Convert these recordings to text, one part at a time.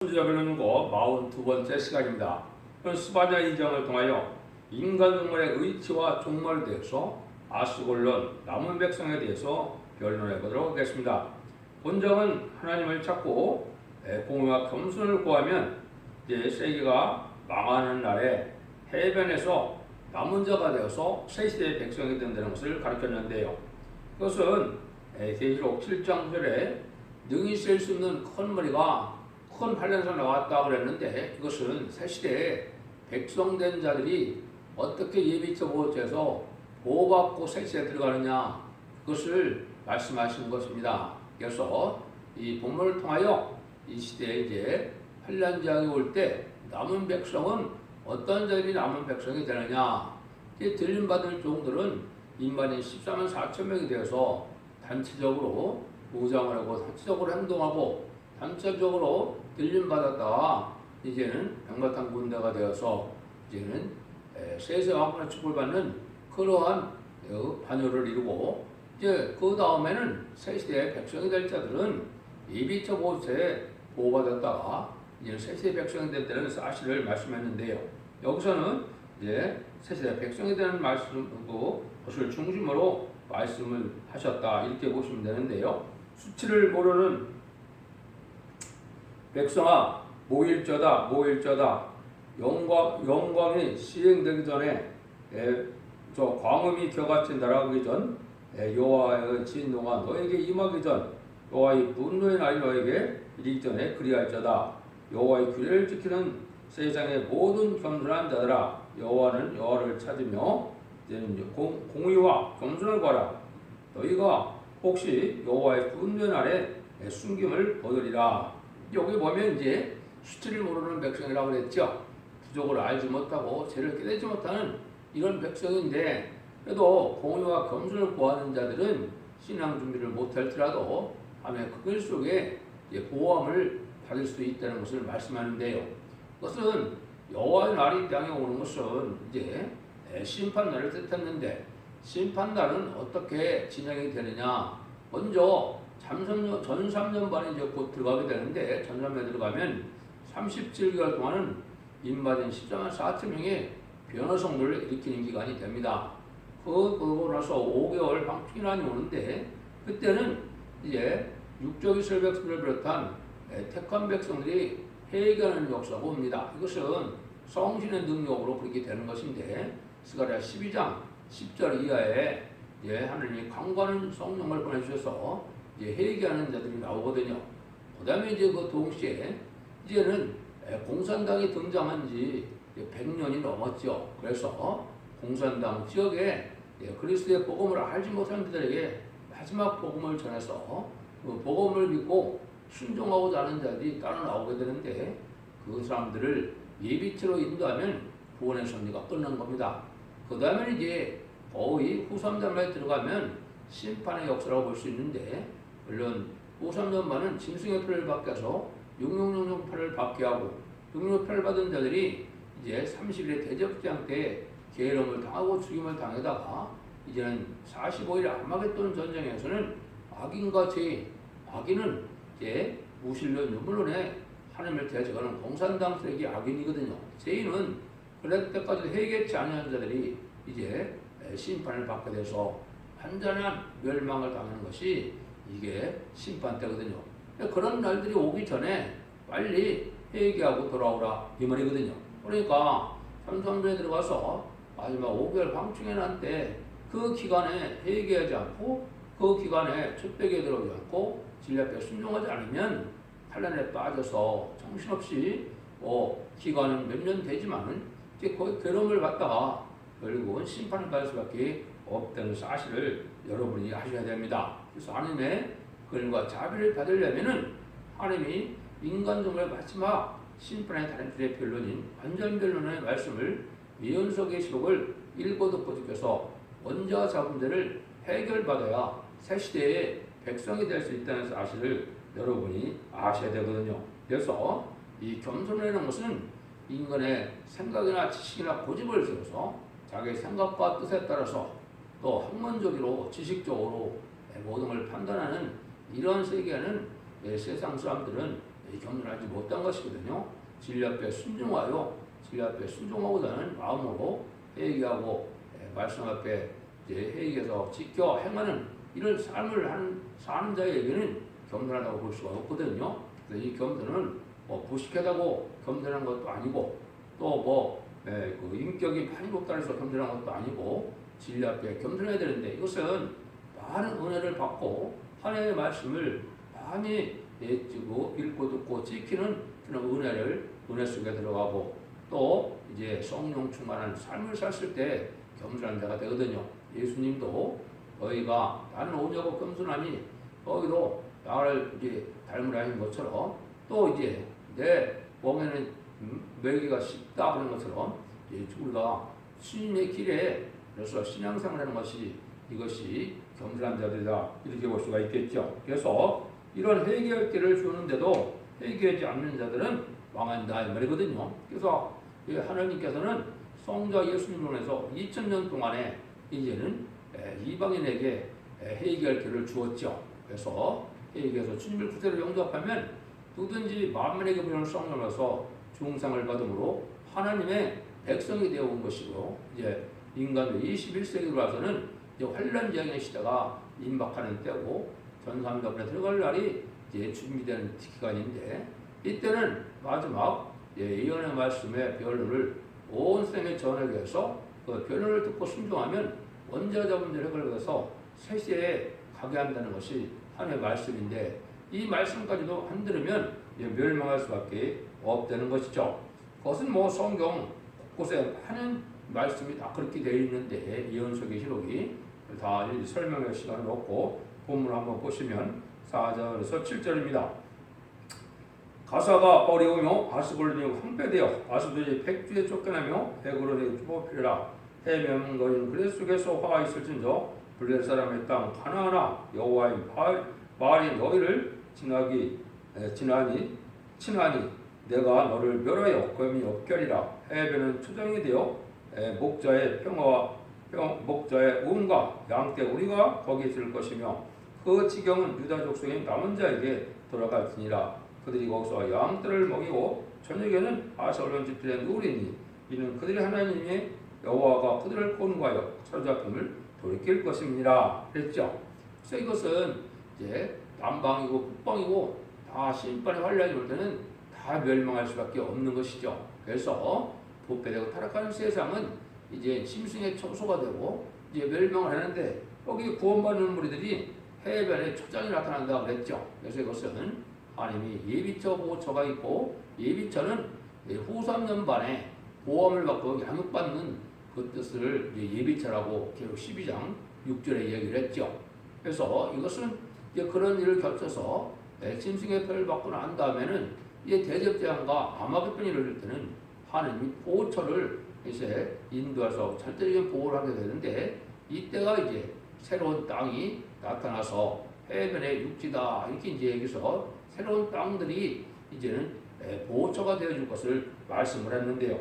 주자별로는 42번째 시간입니다. 스바냐 이정을 통하여 인간 동물의 의치와 종말에 대해서 아스골론 남은 백성에 대해서 변론해 보도록 하겠습니다. 본정은 하나님을 찾고 공의와 겸손을 구하면 이제 세계가 망하는 날에 해변에서 남은 자가 되어서 새 시대의 백성이 된다는 것을 가르쳤는데요. 그것은 계시록 7장 9절에 능히 셀 수 없는 큰 머리가 큰 환란에서 나왔다 그랬는데, 그것은 새시대에 백성된 자들이 어떻게 예비처 보호처에서 보호받고 새시대에 들어가느냐, 그것을 말씀하시는 것입니다. 그래서 이 본문을 통하여 이 시대에 이제 환란장이 올 때 남은 백성은 어떤 자들이 남은 백성이 되느냐, 들림받을 종들은 인만인 14만 4천 명이 되어서 단체적으로 무장을 하고 단체적으로 행동하고 단체적으로 들림받았다가 이제는 백마탄 군대가 되어서 이제는 세세 왕권의 축복을 받는 그러한 반열을 이루고, 이제 그 다음에는 새시대의 백성이 될 자들은 예비처 보호처에 보호받았다가 이제는 새시대의 백성이 됐다는 사실을 말씀했는데요. 여기서는 이제 새시대의 백성이 되는 말씀도 그것을 중심으로 말씀을 하셨다, 이렇게 보시면 되는데요. 수치를 모르는 백성아, 모일저다. 영광이 시행되기 전에 저 광음이 겨같이 날아가기 전, 여호와의 진노가 너에게 임하기 전, 여호와의 분노의 날이 너에게 이르기 전에 그리할저다. 여호와의 규례를 지키는 세상의 모든 겸손한 자들아, 여호와는 여호와를 찾으며 이제는 공의와 겸손을 구하라. 너희가 혹시 여호와의 분노의 날에 숨김을 거두리라. 여기 보면 이제 수치를 모르는 백성이라고 그랬죠. 부족을 알지 못하고 죄를 깨닫지 못하는 이런 백성인데, 그래도 공의와 겸손을 구하는 자들은 신앙 준비를 못할지라도 하나님의 그글 속에 보호함을 받을 수 있다는 것을 말씀하는데요. 그것은 여호와의 날이 땅에 오는 것은 이제 심판날을 뜻했는데, 심판날은 어떻게 진행이 되느냐. 먼저 전 3년 반에 이제 곧 들어가게 되는데, 전 3년에 들어가면 37개월 동안은 인마진 14만 4천 명의 변화 성도를 일으키는 기간이 됩니다. 그러고 나서 5개월 방충이란이 오는데, 그때는 이제 육적인 이스라엘 백성들을 비롯한 택한 백성들이 회개하는 역사가 옵니다. 이것은 성신의 능력으로 그렇게 되는 것인데, 스가랴 12장 10절 이하에 하나님이 강구하는 성령을 보내주셔서 회개하는 자들이 나오거든요. 그 다음에 이제 그 동시에 이제는 공산당이 등장한 지 100년이 넘었죠. 그래서 공산당 지역에 그리스도의 복음을 알지 못하는 자들에게 마지막 복음을 전해서 그 복음을 믿고 순종하고자 하는 자들이 따라 나오게 되는데, 그 사람들을 예비체로 인도하면 구원의 섭리가 끝난 겁니다. 그 다음에 이제 거의 후 3장에 들어가면 심판의 역사라고 볼 수 있는데, 물론 후 3년만은 짐승의 표를 받게 해서 6668을 받게 하고, 6668을 받은 자들이 이제 30일의 대접장 때 계름을 당하고 죽임을 당하다가, 이제는 45일 아마겟돈 전쟁에서는 악인과 죄인, 악인은 이제 무신론 유물론에 하나님을 대적하는 공산당 세력이 악인이거든요. 죄인은 그럴 때까지도 회개치 아니하는 자들이 이제 심판을 받게 돼서 완전한 멸망을 당하는 것이 이게 심판 때거든요. 그런 날들이 오기 전에 빨리 회개하고 돌아오라, 이 말이거든요. 그러니까 삼성전에 들어가서 마지막 5개월 방충에 난 때 그 기간에 회개하지 않고, 그 기간에 촛배기에 들어오지 않고 진리 앞에 순종하지 않으면 환란에 빠져서 정신없이 기간은 몇 년 되지만은 이제 거의 괴로움을 받다가 결국은 심판을 받을 수밖에 없다는 사실을 여러분이 아셔야 됩니다. 그래서 하나님의 긍휼과 자비를 받으려면은 하나님이 인간종의 마지막 심판의 다른 줄의 변론인 완전변론의 말씀을 예언서계시록을 읽고 듣고 지켜서 원자와 자문제를 해결받아야 새시대의 백성이 될 수 있다는 사실을 여러분이 아셔야 되거든요. 그래서 이 겸손이라는 것은 인간의 생각이나 지식이나 고집을 세워서 자기의 생각과 뜻에 따라서 또 학문적으로 지식적으로 모든 걸 판단하는 이런 세계에는 세상 사람들은 겸손하지 못한 것이거든요. 진리 앞에 순종하여 진리 앞에 순종하고자는 마음으로 회개하고 말씀 앞에 회개해서 지켜 행하는 이런 삶을 사는 자에게는 겸손하다고 볼 수가 없거든요. 그래서 이 겸손은 부식하다고 겸손한 것도 아니고 또 그 인격이 많이 높다 해서 겸손한 것도 아니고 진리 앞에 겸손해야 되는데 이것은 많은 은혜를 받고 하나님의 말씀을 많이 읽고 듣고 지키는 그런 은혜 속에 들어가고 또 이제 성령 충만한 삶을 샀을 때 겸손한 자가 되거든요. 예수님도 너희가 나는 오냐고 겸손하니 너희도 나를 이제 닮으라 하신 것처럼 또 이제 내 몸에는 매기가 쉽다 그런 것처럼 우리가 주님의 길에 그래서 신앙생활하는 것이 이것이 겸손한 자들이다 이렇게 볼 수가 있겠죠. 그래서 이런 회개할 길을 주는데도 회개하지 않는 자들은 망한다 이 말이거든요. 그래서 하나님께서는 성자 예수님을 통해서 2000년 동안에 이제는 이방인에게 회개할 길을 주었죠. 그래서 회개해서 주님을 구세로 영접하면 누구든지 만민에게 부여하는 성령으로서 중상을 받음으로 하나님의 백성이 되어 온 것이고 이제 인간도 21세기 들어와서는 이제 환란 재앙의 시대가 임박하는 때고 전삼덕에 들어갈 날이 이제 준비되는 기간인데 이때는 마지막 예언의 말씀의 변론을 온 생에 전하기 위해서 그 변론을 듣고 순종하면 원자자분들의 획을 해서 세세에 가게 한다는 것이 하나님의 말씀인데 이 말씀까지도 안 들으면 멸망할 수밖에 없다는 것이죠. 그것은 성경 곳곳에 많은 말씀이 다 그렇게 되어 있는데 예언서기 기록이 다 설명할 시간을 없고 본문을 한번 보시면 4절에서 7절입니다. 가사가 어려우며 아스골리니 황폐되어 아스들이 백주에 쫓겨나며 백으로 뽑히라. 해면 너희는 그레 속에서 화가 있을진저 블레 사람의 땅 가나안아 여호와의 말이 너희를 친하니 내가 너를 멸하여 검이 없결이라. 해변은 초정이 되어 목자의 평화와 목자의 우음과 양떼 우리가 거기 있을 것이며 그 지경은 유다 족속의 남은 자에게 돌아갈지니라. 그들이 거기서 양떼를 먹이고 저녁에는 아설론 집들에 누우리니 이는 그들의 하나님의 여호와가 그들을 권고하여 사로잡힘을 돌이킬 것입니다. 그랬죠. 그래서 이것은 이제 남방이고 북방이고 다 심판의 환란이 올 때는 다 멸망할 수밖에 없는 것이죠. 그래서 부패되고 타락하는 세상은 이제 짐승의 청소가 되고 이제 멸망을 하는데 여기 구원받는 무리들이 해변에 초장이 나타난다 그랬죠. 그래서 이것은 하나님이 예비처 보호처가 있고 예비처는 후 3년 반에 보험을 받고 양육받는 그 뜻을 예비처라고 계속 12장 6절에 얘기를 했죠. 그래서 이것은 이제 그런 일을 겹쳐서 짐승의 표를 받고 난 다음에는 이제 대접재앙과 아마겟돈이 이룰 때는 하나님이 보호처를 이제 인도해서 절대적인 보호를 하게 되는데 이때가 이제 새로운 땅이 나타나서 해변의 육지다 이렇게 이제 여기서 새로운 땅들이 이제는 보호처가 되어줄 것을 말씀을 했는데요.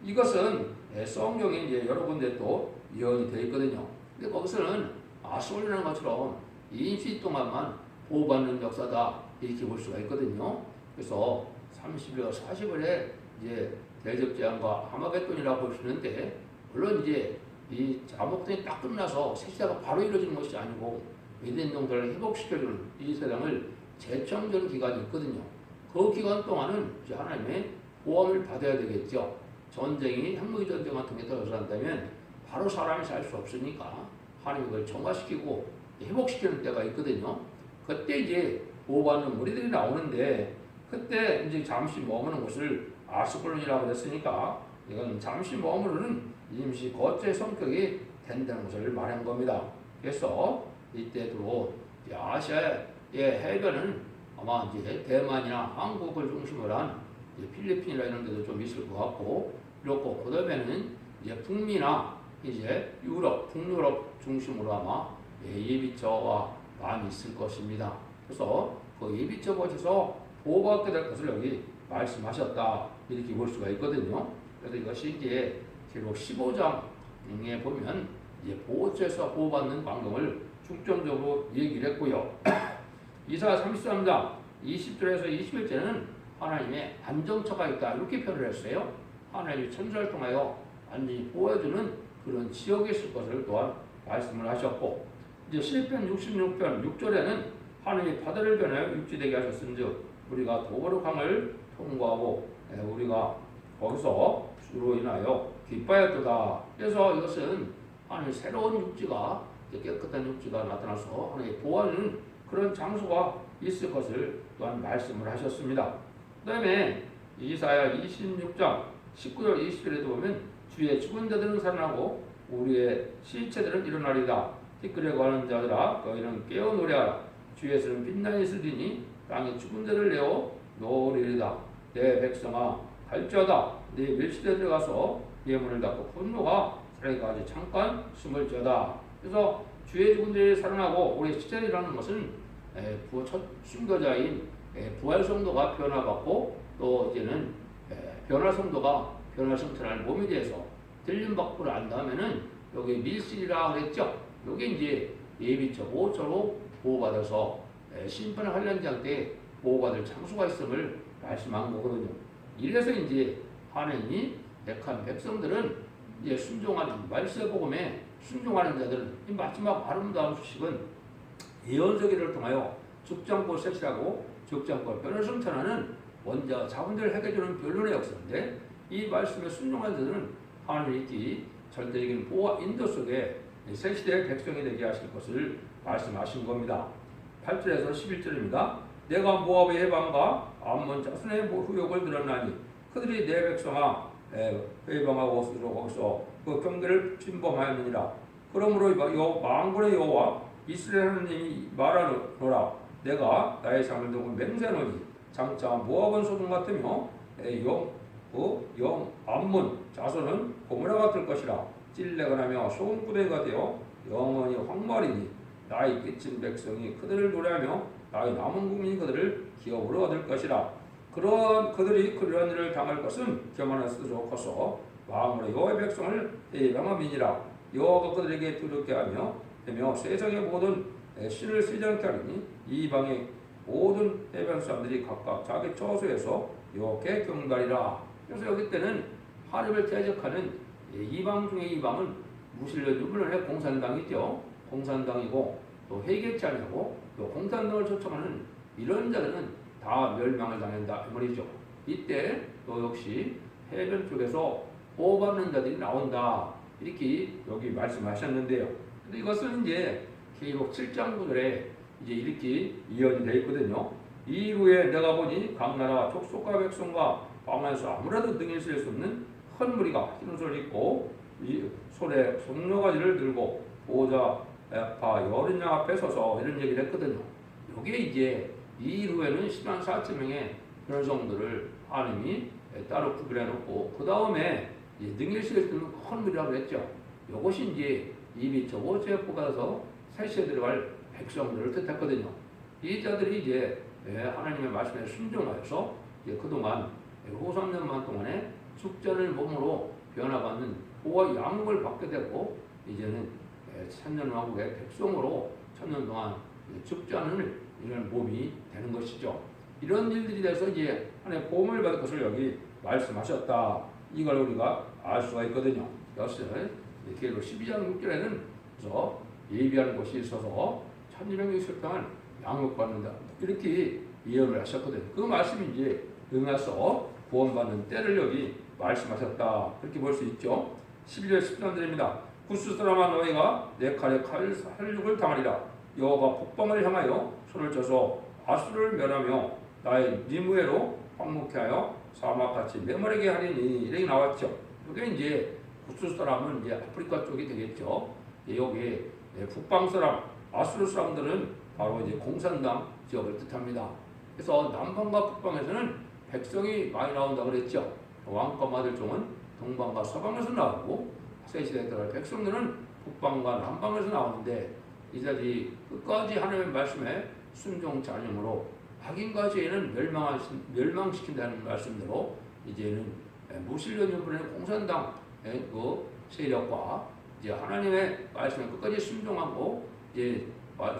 이것은 성경에 이제 여러 군데 또 예언이 되어 있거든요. 근데 거기서는 아수르라는 것처럼 임시 동안만 보호받는 역사다 이렇게 볼 수가 있거든요. 그래서 30일, 40일에 이제 대접재앙과 아마겟돈이라고 보시는데 물론 이제 이 아마겟돈이 딱 끝나서 세시대가 바로 이루어지는 것이 아니고 유대인 동들을 회복시켜주는 이 세상을 재창조하는 기간이 있거든요. 그 기간 동안은 이제 하나님의 보험을 받아야 되겠죠. 전쟁이 핵무기 전쟁 같은 게 터져서 한다면 바로 사람이 살 수 없으니까 하나님이 그걸 정화시키고 회복시키는 때가 있거든요. 그때 이제 보호받는 무리들이 나오는데 그때 이제 잠시 머무는 곳을 아스골론이라고 했으니까 이건 잠시 머무르는 임시 거처의 성격이 된다는 것을 말한 겁니다. 그래서 이때도 아시아의 해변은 아마 이제 대만이나 한국을 중심으로 한 필리핀이나 이런 데도 좀 있을 것 같고 그렇고 그다음에는 이제 북미나 이제 유럽, 북유럽 중심으로 아마 예비처가 많이 있을 것입니다. 그래서 그 예비처 곳에서 보호받게 될 것을 여기 말씀하셨다 이렇게 볼 수가 있거든요. 그래서 이것이 이제 기록 15장에 보면 이제 보호처에서 보호받는 광경을 중점적으로 얘기를 했고요. 이사야 33장 20절에서 21절에는 하나님의 안정처가 있다 이렇게 표현을 했어요. 하나님이 천사를 통하여 완전히 보호해주는 그런 지역이 있을 것을 또한 말씀을 하셨고 이제 시편 66편 6절에는 하나님이 바다를 변하여 육지되게 하셨은즉 우리가 도로 강을 통과하고 우리가 거기서 주로 인하여 기뻐하였도다. 그래서 이것은 하나님의 새로운 육지가 깨끗한 육지가 나타나서 하나님의 보호하는 그런 장소가 있을 것을 또한 말씀을 하셨습니다. 그 다음에 이사야 26장 19절 20절에도 보면 주의 죽은 자들은 살아나고 우리의 시체들은 일어나리다. 티끌에 관한 자들아 너희는 깨어 노래하라. 주에서는 빛나게 있으리니 땅에 죽은 자를 내어 놓으리이다. 내 백성아 갈지어다. 네 밀실에 들어가서 예문을 닫고 분노가 사라지기까지 잠깐 숨을지어다. 그래서 주의 죽은 자들이 살아나고 우리의 시체들이라는 것은 첫 순교자인 부활 성도가 변화받고 또 이제는 변화 성도가 변화 성찰할 몸에 대해서 들림 밖으로 안 다음에는 여기 밀실이라 그랬죠. 여기 이제 예비처 보호처로 보호받아서 심판의 환란장 때 보호받을 장소가 있음을 말씀한 거거든요. 이래서 이제 하나님이 택한 백성들은 이제 순종하는 말세 복음에 순종하는 자들은 이 마지막 아름다운 소식은 예언서기를 통하여 죽장고 셋이라고 죽장고 변화 성찰하는 원자 자본들을 해결해주는 변론의 역사인데 이 말씀에 순종한 자들은 하나님이 절대적인 보호와 인도 속에 새 시대의 백성이 되게 하실 것을 말씀하신 겁니다. 8절에서 11절입니다. 내가 모압의 해방과 암몬 자손의 후욕을 들었나니 그들이 내 백성아 회방하고 스스로 거기서 그 경계를 침범하였느니라. 그러므로 만군의 여호와 이스라엘 하나님이 말하노라. 내가 나의 상을 두고 맹세하노니 장차 모압은 소돔 같으며 영 암몬 자손은 고모라 같을 것이라. 찔레가 나며 소금구덩이가 되어 영원히 황무하리니 나의 끼친 백성이 그들을 노래하며 나의 남은 국민이 그들을 기업으로 얻을 것이라. 그들이 그러한 일을 당할 것은 교만한 스스로 커서 마음으로 여호와의 백성을 해방함이니라. 여호와가 그들에게 두렵게 하며 세상의 모든 신을 쓰지 않게 하리니 이방의 모든 해변 사람들이 각각 자기 처소에서 여호와께 경배하리라. 그래서 여기 때는 하나님을 대적하는 이방 중에 이방은 무신론이 물론 공산당이죠. 공산당이고 또 회개치 아니하고 또 공산당을 초청하는 이런 자들은 다 멸망을 당한다 이 말이죠. 이때 또 역시 해변 쪽에서 보호받는 자들이 나온다 이렇게 여기 말씀하셨는데요. 근데 이것은 이제 계시록 7장 9절에 이제 이렇게 이어져 있거든요. 이후에 내가 보니 각 나라 족속과 백성과 방에서 아무라도 능히 쓸 수 없는 큰 무리가 흰 옷을 입고 이 손에 손모가지를 들고 보호자 파 여린 양 앞에 서서 이런 얘기를 했거든요. 이게 이제 이후에는 10만 4천 명의 변성들을 하나님이 따로 구별해 놓고 그 다음에 능히 쓸 수 있는 큰 무리라고 했죠. 이것이 이제 이미 저보에 뽑아서 세시에 들어갈 백성들을 뜻했거든요. 이 자들이 이제 하나님의 말씀에 순종하여서 그동안 후 3년만 동안에 죽전을 몸으로 변화받는 보호와 양육을 받게 되고 이제는 천년왕국의 백성으로 천년 동안 죽전을 이런 몸이 되는 것이죠. 이런 일들이 돼서 이제 하나님의 보험을 받을 것을 여기 말씀하셨다. 이걸 우리가 알 수가 있거든요. 여기서 계시록 12장 6절에는 그래서 예비하는 곳이 있어서 1200명이 있을 동안 양육받는다. 이렇게 예언을 하셨거든요. 그 말씀이 이제 응해서 구원받는 때를 여기 말씀하셨다. 그렇게 볼 수 있죠. 11절 13절입니다. 구스 사람아 너희가 내 칼에 칼육을 당하리라. 여호와가 북방을 향하여 손을 쳐서 아수를 멸하며 나의 니무에로 황무케 하여 사막같이 메마르게 하리니 이렇게 나왔죠. 이게 이제 구스 사람은 이제 아프리카 쪽이 되겠죠. 여기 북방 사람 아수르 사람들은 바로 이제 공산당 지역을 뜻합니다. 그래서 남방과 북방에서는 백성이 많이 나온다고 그랬죠. 왕과 마들종은 동방과 서방에서 나오고 새 시대에 들어갈 백성들은 북방과 남방에서 나오는데 이자들이 끝까지 하나님의 말씀에 순종치 않으므로 악인과 죄인은 멸망시킨다는 말씀대로 이제는 무신론인분의 공산당 그 세력과 이제 하나님의 말씀에 끝까지 순종하고 이제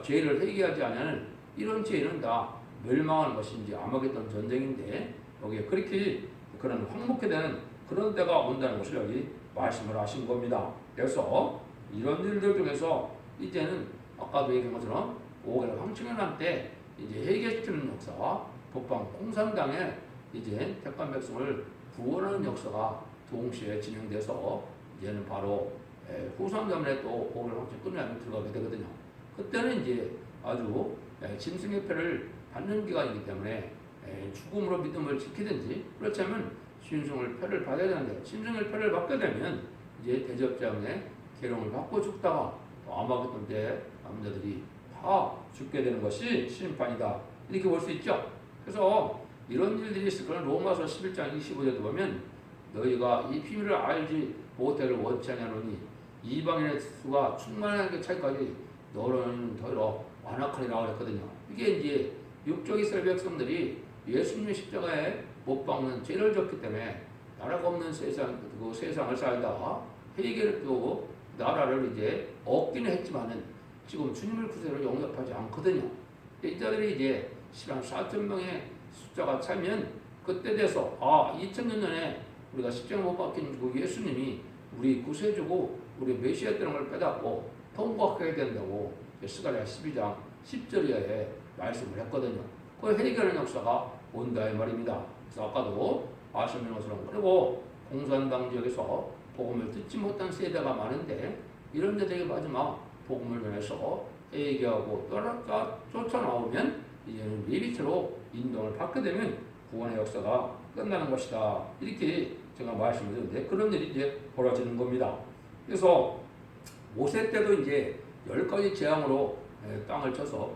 죄를 회개하지 않으면 이런 죄는 다 멸망하는 것인지 아마겟돈 전쟁인데 여기에 그렇게 그런 황목해 되는 그런 때가 온다는 것을 여기 말씀을 하신 겁니다. 그래서 이런 일들 중에서 이제는 아까도 얘기한 것처럼 5개월 황충현한 때 이제 회개시키는 역사와 북방 공산당에 이제 택한 백성을 구원하는 역사가 동시에 진행돼서 이제는 바로 후삼자문에 또 5개월 황충 끝나면 들어가게 되거든요. 그때는 이제 아주 짐승의 패를 받는 기간이기 때문에 죽음으로 믿음을 지키든지 그렇다면 신승을 패를 받아야 되는데 신승의 패를 받게 되면 이제 대접장에 계룡을 받고 죽다가 또 아마겟돈 때 남자들이 다 죽게 되는 것이 심판이다 이렇게 볼 수 있죠. 그래서 이런 일들이 있을 거는 로마서 11장 25절에 보면 너희가 이 비밀을 알지 못하기를 원치 아니하노니 이방인의 수가 충만한 게 차이까지 너는 더러 완악하리라고 했거든요. 이게 이제 육적 이스라엘 백성들이 예수님의 십자가에 못 박는 죄를 졌기 때문에 나라가 없는 그 세상을 살다가 회개를 또 나라를 이제 얻기는 했지만은 지금 주님을 구세로 영접하지 않거든요. 이자들이 이제 14,000명의 숫자가 차면 그때 돼서 2000년 전에 우리가 십자가 못 박힌 그 예수님이 우리 구세주고 우리 메시아 되는 걸 깨닫고 통곡해야 된다고 스가랴 12장 10절에 말씀을 했거든요. 그 해결하는 역사가 온다 이 말입니다. 그래서 아까도 말씀드린 것처럼 그리고 공산당 지역에서 복음을 듣지 못한 세대가 많은데 이런 데들이 마지막 복음을 전해서 회개하고 쫓아나오면 이제는 예비체로 인도를 받게 되면 구원의 역사가 끝나는 것이다. 이렇게 제가 말씀을 드렸는데 그런 일이 이제 벌어지는 겁니다. 그래서 모세 때도 이제 10가지 재앙으로 땅을 쳐서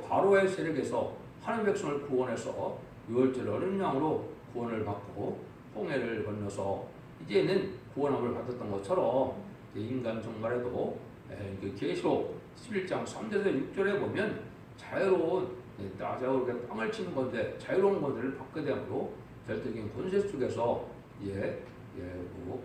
바로의 세력에서 하나님 백성을 구원해서 유월절 어린 양으로 구원을 받고 홍해를 건너서 이제는 구원함을 받았던 것처럼 인간 종말에도 계시록 11장 3절에서 6절에 보면 자유로운 자유롭게 땅을 치는 건데 자유로운 것들을 받게 되므로 절대적인 권세 속에서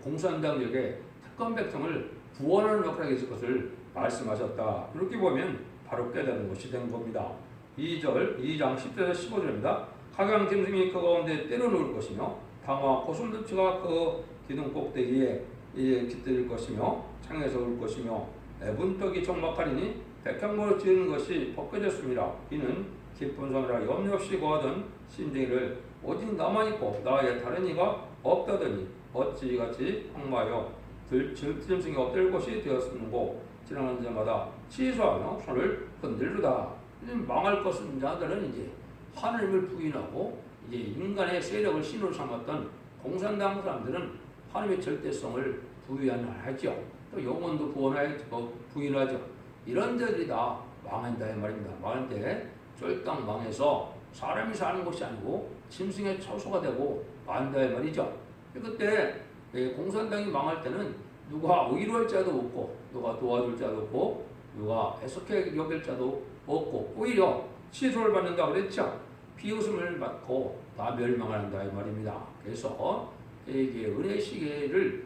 공산당 역의 특권 백성을 구원하는 역할이 있을 것을 말씀하셨다. 이렇게 보면 바로 깨닫는 것이 된 겁니다. 2장 10절에서 15절입니다. 각양 짐승이 그 가운데 때려놓을 것이며 방어와 고슴도치가 그 기둥 꼭대기에 깃들 것이며 창에서 울 것이며 분떡이 적막하리니 백향모로 지은 것이 벗겨졌습니다. 이는 기쁜 손이라 염려 없이 거하던 심쟁이를 오직 나만 있고 나의 다른 이가 없다더니 어찌 이같이 황마하여 들짐승이 없될 것이 되었는고 지나가는 자마다 치수하며 손을 흔들르다. 망할 것은 자들은 이제 하나님을 부인하고 이제 인간의 세력을 신으로 삼았던 공산당 사람들은 하나님의 절대성을 부인하죠. 또 영혼도 부인하죠. 이런 자들이 다 망한다 이 말입니다. 망할 때 쫄딱 망해서 사람이 사는 것이 아니고 짐승의 처소가 되고 만다 이 말이죠. 그때 공산당이 망할 때는 누가 위로할 자도 없고 누가 도와줄 자도 없고 누가 애석해 여길 자도 없고 오히려 치소를 받는다고 그랬죠. 비웃음을 받고 다 멸망을 한다 이 말입니다. 그래서 이게 은혜 시대를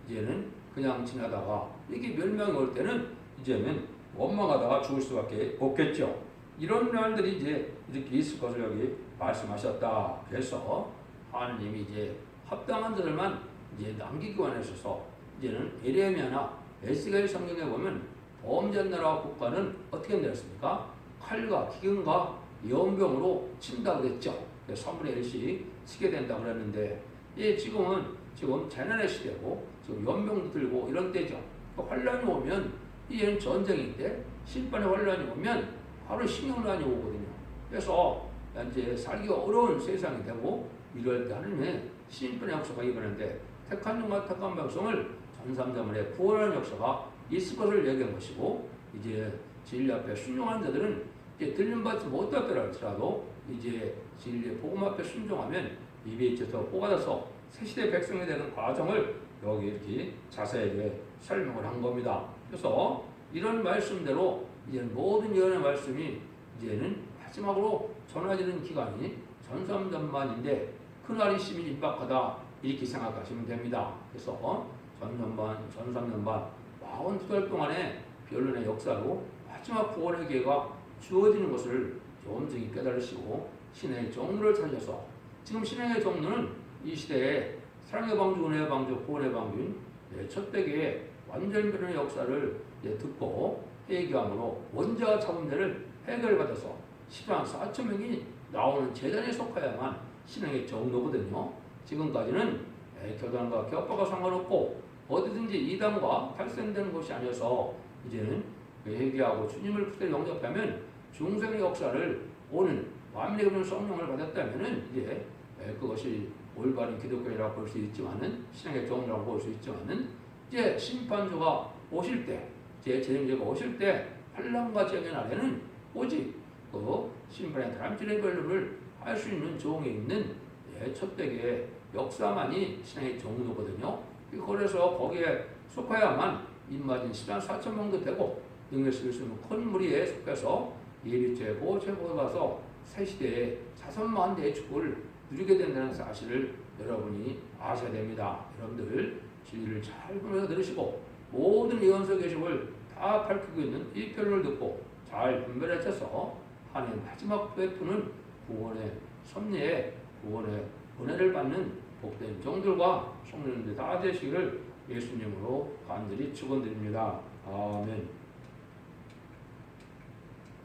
이제는 그냥 지나다가 이게 멸망이 올 때는 이제는 원망하다가 죽을 수밖에 없겠죠. 이런 날들이 이제 이렇게 있을 것을 여기 말씀하셨다. 그래서 하나님이 이제 합당한 자들만 이제 남기기 원하셔서 이제는 에레미야나 에스겔 성경에 보면 범죄한 나라와 국가는 어떻게 되었습니까? 칼과 기근과 연병으로 친다고 그랬죠. 3분의 1씩 치게 된다고 그랬는데 지금 재난의 시대고 지금 연병도 들고 이런 때죠. 환란이 오면 이제는 전쟁인데 심판의 환란이 오면 바로 식량난이 오거든요. 그래서 이제 살기가 어려운 세상이 되고 이럴 때 하나님의 심판의 역사가 이번인데 택한 종과 택한 백성을 전삼자문에 구원하는 역사가 있을 것을 얘기한 것이고 이제 진리 앞에 순종한 자들은 이제 들림받지 못했더라 할지라도 이제 진리의 복음 앞에 순종하면 입에 있어서 뽑아서 새시대 백성이 되는 과정을 여기 이렇게 자세하게 설명을 한 겁니다. 그래서 이런 말씀대로 이제 모든 예언의 말씀이 이제는 마지막으로 전해지는 기간이 전삼전만인데 그날이 심히 임박하다 이렇게 생각하시면 됩니다. 그래서 전삼년반 42달 동안의 변론의 역사로 마지막 구원의 기회가 주어지는 것을 엄정히 깨달으시고 신의 종로를 살려서 지금 신의 종로는 이 시대에 사랑의 방주, 은혜의 방주, 구원의 방주인 첫 대계의 완전 변화의 역사를 듣고 회개함으로 원죄와 차문제를 해결받아서 10만 4천 명이 나오는 재단에 속하여야만 신앙의 정로거든요. 지금까지는 교단과 격파가 상관없고 어디든지 이단과 탈선되는 것이 아니어서 이제는 회개하고 주님을 그대로 영접하면 중생의 역사를 오는 만민의 그런 성령을 받았다면은 이제 그것이 올바른 기독교라고 볼 수 있지만은 신앙의 정로라고 볼 수 있지만은 이제 심판주가 오실 때, 제 재림제가 오실 때 환난과 재앙의 날에는 오직 그 심판의 다람쥐의 변론을 할 수 있는 종이 있는 첫대의 역사만이 신앙의 정로거든요. 그래서 거기에 속해야만 입맞은 10만 4천 명도 되고 능력 쓸 수 있는 큰 무리에 속해서 예비죄고 최고에 가서 새 시대에 자선만대의 축복을 누리게 된다는 사실을 여러분이 아셔야 됩니다. 여러분들 진리를 잘 보면서 들으시고 모든 예언서 계시를 다 밝히고 있는 이 편을 듣고 잘 분별하셔서 하나님 마지막 베푸는 구원의 섭리에 구원의 은혜를 받는 복된 종들과 성령들 다 되시기를 예수님으로 간절히 축원드립니다. 아멘.